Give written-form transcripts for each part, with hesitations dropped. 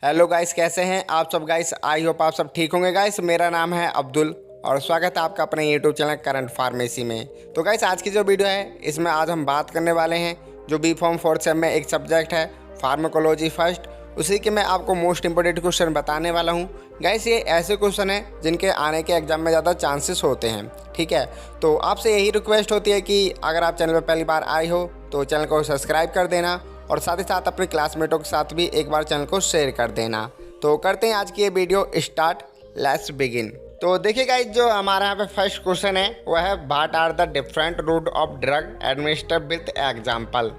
Hello guys, कैसे हैं आप सब गाइस। आई होप आप सब ठीक होंगे गाइस। मेरा नाम है अब्दुल और स्वागत है आपका अपने यूट्यूब चैनल करंट फार्मेसी में। तो गाइस, आज की जो वीडियो है इसमें आज हम बात करने वाले हैं जो बी फॉर्म फोर्थ सेम में एक सब्जेक्ट है फार्माकोलॉजी फर्स्ट, उसी के मैं आपको मोस्ट इंपॉर्टेंट क्वेश्चन बताने वाला हूँ। गाइस, ये ऐसे क्वेश्चन हैं जिनके आने के एग्जाम में ज़्यादा चांसेस होते हैं, ठीक है। तो आपसे यही रिक्वेस्ट होती है कि अगर आप चैनल पर पहली बार आए हो तो चैनल को सब्सक्राइब कर देना और साथ ही साथ अपने क्लासमेटों के साथ भी एक बार चैनल को शेयर कर देना। तो करते हैं आज की ये वीडियो स्टार्ट। Let's begin. तो देखिए गाइस, जो हमारे यहाँ पे फर्स्ट क्वेश्चन है वह है what are the different route of drug administer with example.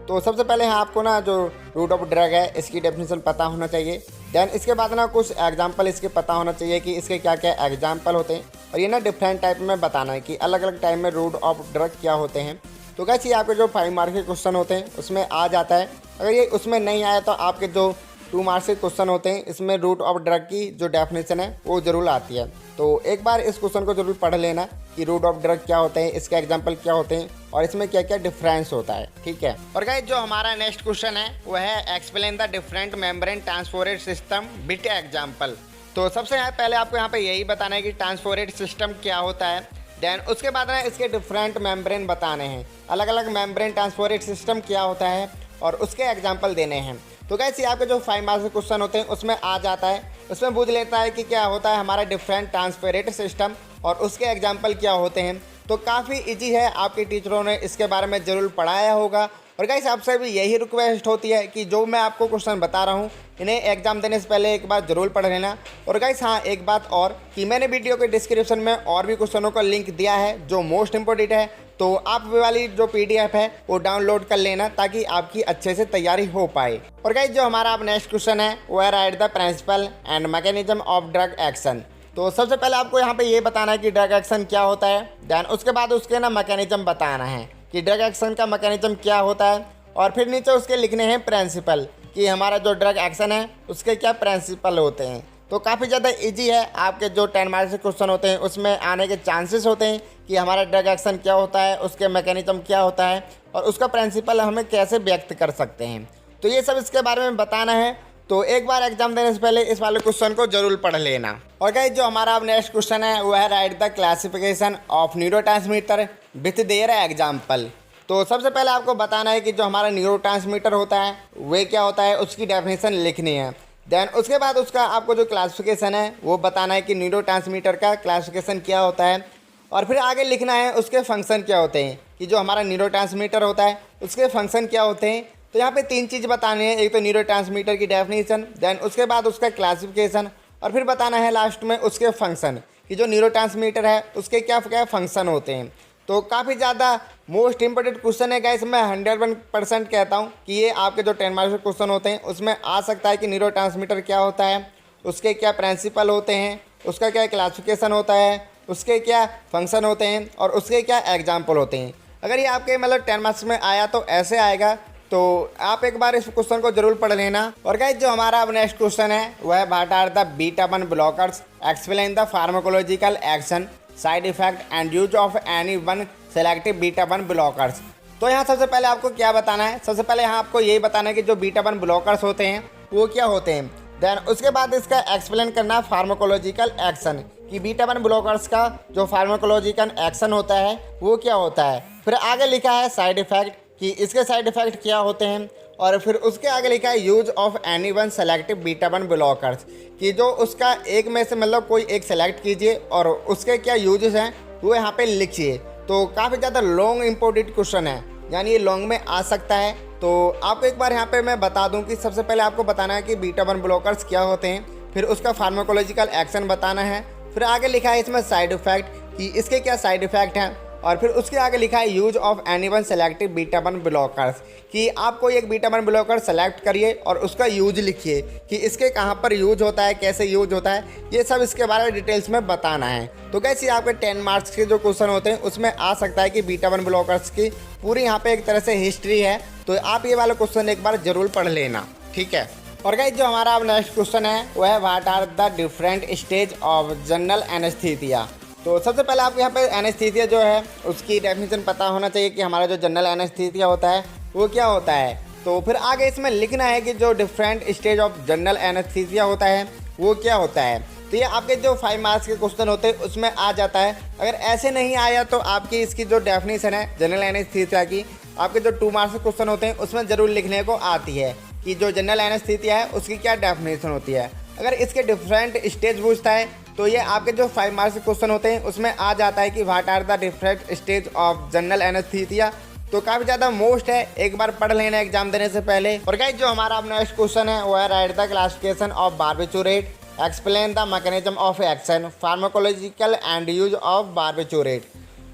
तो सबसे पहले यहाँ आपको ना जो रूट ऑफ ड्रग है इसकी डेफिनेशन पता होना चाहिए। देन इसके बाद ना कुछ एग्जाम्पल इसके पता होना चाहिए कि इसके क्या क्या एग्जाम्पल होते हैं, और ये ना डिफरेंट टाइप में बताना है कि अलग अलग टाइप में रूट ऑफ ड्रग क्या होते हैं। तो गाइस, ये आपके जो 5 मार्क्स के क्वेश्चन होते हैं उसमें आ जाता है। अगर ये उसमें नहीं आया तो आपके जो 2 मार्क्स के क्वेश्चन होते हैं इसमें रूट ऑफ ड्रग की जो डेफिनेशन है वो ज़रूर आती है। तो एक बार इस क्वेश्चन को ज़रूर पढ़ लेना कि रूट ऑफ ड्रग क्या होते हैं, इसके एग्जाम्पल क्या होते हैं और इसमें क्या क्या डिफरेंस होता है, ठीक है। और गाइस, जो हमारा नेक्स्ट क्वेश्चन है वह है explain the different membrane transport system with example. तो सबसे पहले आपको यहाँ पे यही बताना है कि ट्रांसपोर्ट सिस्टम क्या होता है। देन उसके बाद ना इसके डिफरेंट मेम्ब्रेन बताने हैं, अलग अलग मेम्ब्रेन ट्रांसपोर्ट सिस्टम क्या होता है और उसके एग्जाम्पल देने हैं। तो गाइस, ये आपके जो 5 मार्क्स के क्वेश्चन होते हैं उसमें आ जाता है, उसमें पूछ लेता है कि क्या होता है हमारा डिफरेंट ट्रांसपोर्ट सिस्टम और उसके एग्जाम्पल क्या होते हैं। तो काफ़ी इजी है, आपके टीचरों ने इसके बारे में ज़रूर पढ़ाया होगा। और गाइस, आपसे भी यही रिक्वेस्ट होती है कि जो मैं आपको क्वेश्चन बता रहा हूँ इन्हें एग्जाम देने से पहले एक बार ज़रूर पढ़ लेना। और गाइस हाँ, एक बात और कि मैंने वीडियो के डिस्क्रिप्शन में और भी क्वेश्चनों का लिंक दिया है जो मोस्ट इंपॉर्टेंट है। तो आप वाली जो PDF है वो डाउनलोड कर लेना ताकि आपकी अच्छे से तैयारी हो पाए। और गाइस, जो हमारा अब नेक्स्ट क्वेश्चन है वो है write the principle and mechanism of drug action. तो सबसे पहले आपको यहाँ पे ये बताना है कि ड्रग एक्शन क्या होता है। देन उसके बाद उसके ना मैकेनिज्म बताना है कि ड्रग एक्शन का मैकेनिज्म क्या होता है, और फिर नीचे उसके लिखने हैं प्रिंसिपल कि हमारा जो ड्रग एक्शन है उसके क्या प्रिंसिपल होते हैं। तो काफ़ी ज़्यादा इजी है, आपके जो 10 मार्क्स के क्वेश्चन होते हैं उसमें आने के चांसेस होते हैं कि हमारा ड्रग एक्शन क्या होता है, उसके मैकेनिज्म क्या होता है और उसका प्रिंसिपल हमें कैसे व्यक्त कर सकते हैं। तो ये सब इसके बारे में बताना है। तो एक बार एग्जाम देने से पहले इस वाले क्वेश्चन को जरूर पढ़ लेना। और गाइस, जो हमारा अब नेक्स्ट क्वेश्चन है वह है write the classification of neurotransmitter with their example. तो सबसे पहले आपको बताना है कि जो हमारा न्यूरोट्रांसमीटर होता है वे क्या होता है, उसकी डेफिनेशन लिखनी है। देन उसके बाद उसका आपको जो क्लासिफिकेशन है वो बताना है कि न्यूरोट्रांसमीटर का क्लासिफिकेशन क्या होता है, और फिर आगे लिखना है उसके फंक्शन क्या होते हैं कि जो हमारा न्यूरोट्रांसमीटर होता है उसके फंक्शन क्या होते हैं। तो यहाँ पे 3 चीज़ बतानी है, एक तो न्यूरोट्रांसमीटर की डेफिनेशन, देन उसके बाद उसका क्लासिफिकेशन, और फिर बताना है लास्ट में उसके फंक्शन कि जो न्यूरोट्रांसमीटर है उसके क्या क्या फंक्शन होते हैं। तो काफ़ी ज़्यादा मोस्ट इंपॉर्टेंट क्वेश्चन है गाइस। मैं 101% कहता हूँ कि ये आपके जो 10 मार्क्स के क्वेश्चन होते हैं उसमें आ सकता है कि न्यूरोट्रांसमीटर क्या होता है, उसके क्या प्रिंसिपल होते हैं, उसका क्या क्लासिफिकेशन होता है, उसके क्या फंक्शन होते हैं और उसके क्या एग्जाम्पल होते हैं। अगर ये आपके मतलब 10 मार्क्स में आया तो ऐसे आएगा। तो आप एक बार इस क्वेश्चन को जरूर पढ़ लेना। और गाइस, जो हमारा अब नेक्स्ट क्वेश्चन है वह what are the beta 1 blockers, explain the pharmacological action, side effect and use of any one selective beta 1 blockers. तो यहाँ सबसे पहले आपको क्या बताना है, सबसे पहले यहाँ आपको यही बताना है कि जो बीटा 1 ब्लॉकर्स होते हैं वो क्या होते हैं। देन उसके बाद इसका एक्सप्लेन करना फार्माकोलॉजिकल एक्शन कि बीटा 1 ब्लॉकर्स का जो फार्माकोलॉजिकल एक्शन होता है वो क्या होता है। फिर आगे लिखा है साइड इफेक्ट कि इसके साइड इफेक्ट क्या होते हैं, और फिर उसके आगे लिखा है use of any one selective beta 1 blockers कि जो उसका एक में से मतलब कोई एक सेलेक्ट कीजिए और उसके क्या यूजेस हैं वो यहाँ पे लिखिए। तो काफ़ी ज़्यादा लॉन्ग इंपॉर्टेंट क्वेश्चन है, यानी ये लॉन्ग में आ सकता है। तो आपको एक बार यहाँ पे मैं बता दूँ कि सबसे पहले आपको बताना है कि बीटा 1 ब्लॉकर्स क्या होते हैं, फिर उसका फार्माकोलॉजिकल एक्शन बताना है, फिर आगे लिखा है इसमें साइड इफेक्ट कि इसके क्या साइड इफेक्ट हैं, और फिर उसके आगे लिखा है use of any one selective beta 1 blockers कि आप कोई एक बीटा 1 ब्लॉकर सेलेक्ट करिए और उसका यूज लिखिए कि इसके कहाँ पर यूज होता है, कैसे यूज होता है, ये सब इसके बारे में डिटेल्स में बताना है। तो कैसे आपके 10 मार्क्स के जो क्वेश्चन होते हैं उसमें आ सकता है कि बीटा 1 ब्लॉकर्स की पूरी यहाँ पे एक तरह से हिस्ट्री है। तो आप ये वाला क्वेश्चन एक बार जरूर पढ़ लेना, ठीक है। और गाइस, जो हमारा अब नेक्स्ट क्वेश्चन है वह है what are the different stage of general anaesthesia. तो सबसे पहले आपको यहाँ पे एनेस्थीसिया जो है उसकी डेफिनेशन पता होना चाहिए कि हमारा जो जनरल एनेस्थीसिया होता है वो क्या होता है। तो फिर आगे इसमें लिखना है कि जो different stage of general anaesthesia होता है वो क्या होता है। तो ये आपके जो 5 मार्क्स के क्वेश्चन होते हैं उसमें आ जाता है। अगर ऐसे नहीं आया तो आपकी इसकी जो डेफिनेशन है जनरल एनेस्थीसिया की, आपके जो 2 मार्क्स के क्वेश्चन होते हैं उसमें ज़रूर लिखने को आती है कि जो जनरल एनेस्थीसिया है उसकी क्या डेफिनेशन होती है। अगर इसके डिफरेंट स्टेज पूछता है तो ये आपके जो 5 मार्क्स के क्वेश्चन होते हैं उसमें आ जाता है कि what are the different stage of general anaesthesia. तो काफ़ी ज़्यादा मोस्ट है, एक बार पढ़ लेना एग्जाम देने से पहले। और गाइस जो हमारा अब नेक्स्ट क्वेश्चन है वो है write the classification of barbiturate, explain the mechanism of action, pharmacological and use of barbiturate.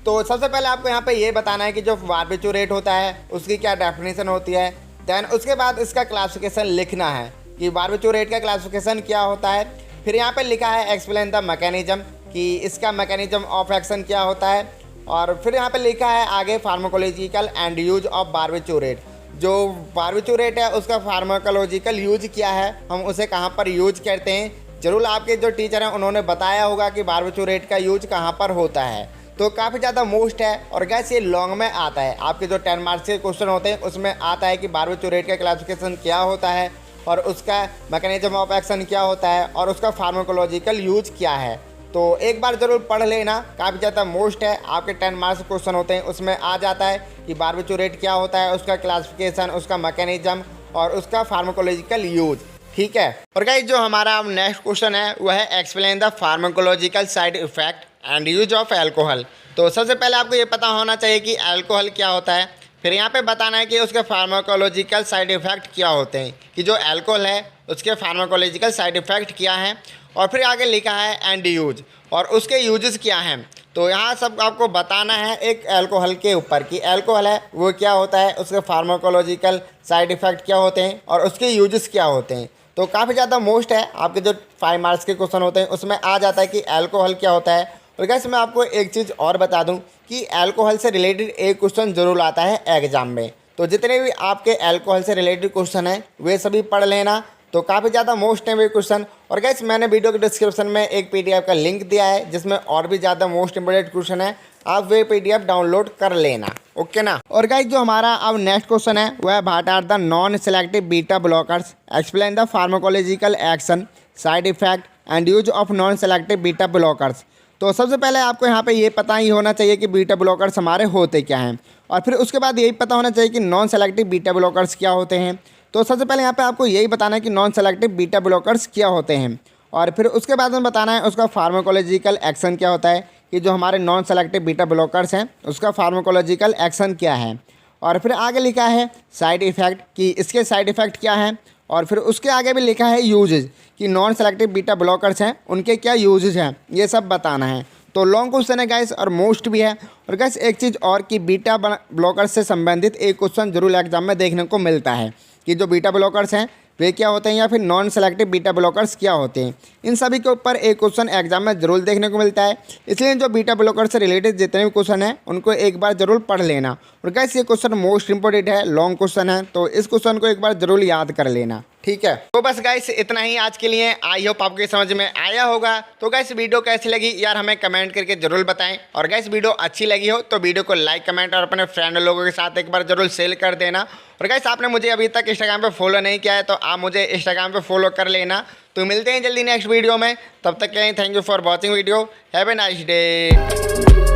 तो सबसे पहले आपको यहाँ पे ये बताना है कि जो बारबिचूरेट होता है उसकी क्या डेफिनेशन होती है। दैन उसके बाद इसका क्लासिफिकेशन लिखना है कि बारबिचूरेट का क्लासिफिकेशन क्या होता है। फिर यहाँ पे लिखा है एक्सप्लेन द मैकेनिज्म कि इसका मैकेनिज्म ऑफ एक्शन क्या होता है। और फिर यहाँ पे लिखा है आगे फार्माकोलॉजिकल एंड यूज ऑफ बारबिचूरेट, जो बारबिचूरेट है उसका फार्माकोलॉजिकल यूज क्या है, हम उसे कहाँ पर यूज करते हैं। जरूर आपके जो टीचर हैं उन्होंने बताया होगा कि बारबिचूरेट का यूज कहाँ पर होता है। तो काफ़ी ज़्यादा मोस्ट है और गैस ये लॉन्ग में आता है। आपके जो 10 मार्क्स के क्वेश्चन होते हैं उसमें आता है कि बारबिचूरेट का क्लासिफिकेशन क्या होता है और उसका मैकेनिज्म ऑफ एक्शन क्या होता है और उसका फार्माकोलॉजिकल यूज क्या है। तो एक बार ज़रूर पढ़ लेना, काफ़ी ज़्यादा मोस्ट है। आपके 10 मार्क्स क्वेश्चन होते हैं उसमें आ जाता है कि बारबिचूरेट क्या होता है, उसका क्लासिफिकेशन, उसका मैकेनिज्म और उसका फार्माकोलॉजिकल यूज। ठीक है। और गाइस जो हमारा अब नेक्स्ट क्वेश्चन है वह है explain the pharmacological side effect and use of alcohol. तो सबसे पहले आपको ये पता होना चाहिए कि अल्कोहल क्या होता है। फिर यहाँ पे बताना है कि उसके फार्माकोलॉजिकल साइड इफ़ेक्ट क्या होते हैं, कि जो अल्कोहल है उसके फार्माकोलॉजिकल साइड इफ़ेक्ट क्या हैं। और फिर आगे लिखा है एंड यूज और उसके यूजेस क्या हैं। तो यहाँ सब आपको बताना है एक अल्कोहल के ऊपर कि अल्कोहल है वो क्या होता है, उसके फार्माकोलॉजिकल साइड इफ़ेक्ट क्या होते हैं और उसके यूजेस क्या होते हैं। तो काफ़ी ज़्यादा मोस्ट है, आपके जो 5 मार्क्स के क्वेश्चन होते हैं उसमें आ जाता है कि अल्कोहल क्या होता है। और गाइस मैं आपको एक चीज़ और बता दूं कि अल्कोहल से रिलेटेड एक क्वेश्चन ज़रूर आता है एग्जाम में। तो जितने भी आपके अल्कोहल से रिलेटेड क्वेश्चन हैं वे सभी पढ़ लेना। तो काफ़ी ज़्यादा मोस्ट हैं वे क्वेश्चन। और गाइस मैंने वीडियो के डिस्क्रिप्शन में एक PDF का लिंक दिया है जिसमें और भी ज़्यादा मोस्ट इंपॉर्टेंट क्वेश्चन है, आप वे PDF डाउनलोड कर लेना। ओके ना। और गाइस जो हमारा अब नेक्स्ट क्वेश्चन है वह what are the non selective beta blockers, explain the pharmacological action, side effect and use of non selective beta blockers. तो सबसे पहले आपको यहाँ पे ये पता ही होना चाहिए कि बीटा ब्लॉकर्स हमारे होते क्या हैं और फिर उसके बाद यही पता होना चाहिए कि नॉन सेलेक्टिव बीटा ब्लॉकर्स क्या होते हैं। तो सबसे पहले यहाँ पे आपको यही बताना है कि नॉन सेलेक्टिव बीटा ब्लॉकर्स क्या होते हैं और फिर उसके बाद में बताना है उसका फार्माकोलॉजिकल एक्शन क्या होता है, कि जो हमारे नॉन सेलेक्टिव बीटा ब्लॉकर्स हैं उसका फार्माकोलॉजिकल एक्शन क्या है। और फिर आगे लिखा है साइड इफ़ेक्ट कि इसके साइड इफ़ेक्ट क्या हैं। और फिर उसके आगे भी लिखा है यूजेज कि नॉन सेलेक्टिव बीटा ब्लॉकर्स हैं उनके क्या यूजेज हैं, ये सब बताना है। तो लॉन्ग क्वेश्चन है गाइस और मोस्ट भी है। और गाइस एक चीज़ और कि बीटा ब्लॉकर्स से संबंधित एक क्वेश्चन जरूर एग्जाम में देखने को मिलता है कि जो बीटा ब्लॉकर्स हैं वे क्या होते हैं या फिर नॉन सेलेक्टिव बीटा ब्लॉकर्स क्या होते हैं। इन सभी के ऊपर एक क्वेश्चन एग्जाम में जरूर देखने को मिलता है, इसलिए जो बीटा ब्लॉकर से रिलेटेड जितने भी क्वेश्चन हैं उनको एक बार जरूर पढ़ लेना। और गाइस ये क्वेश्चन मोस्ट इंपॉर्टेंट है, लॉन्ग क्वेश्चन है, तो इस क्वेश्चन को एक बार जरूर याद कर लेना। ठीक है। तो बस गाइस इतना ही आज के लिए, आई होप आपके समझ में आया होगा। तो गाइस वीडियो कैसी लगी यार हमें कमेंट करके जरूर बताएं। और गाइस वीडियो अच्छी लगी हो तो वीडियो को लाइक, कमेंट और अपने फ्रेंड लोगों के साथ एक बार जरूर शेयर कर देना। और गाइस आपने मुझे अभी तक इंस्टाग्राम पे फॉलो नहीं किया है तो आप मुझे इंस्टाग्राम पे फॉलो कर लेना। तो मिलते हैं जल्दी नेक्स्ट वीडियो में, तब तक के लिए thank you for watching video, have a nice day.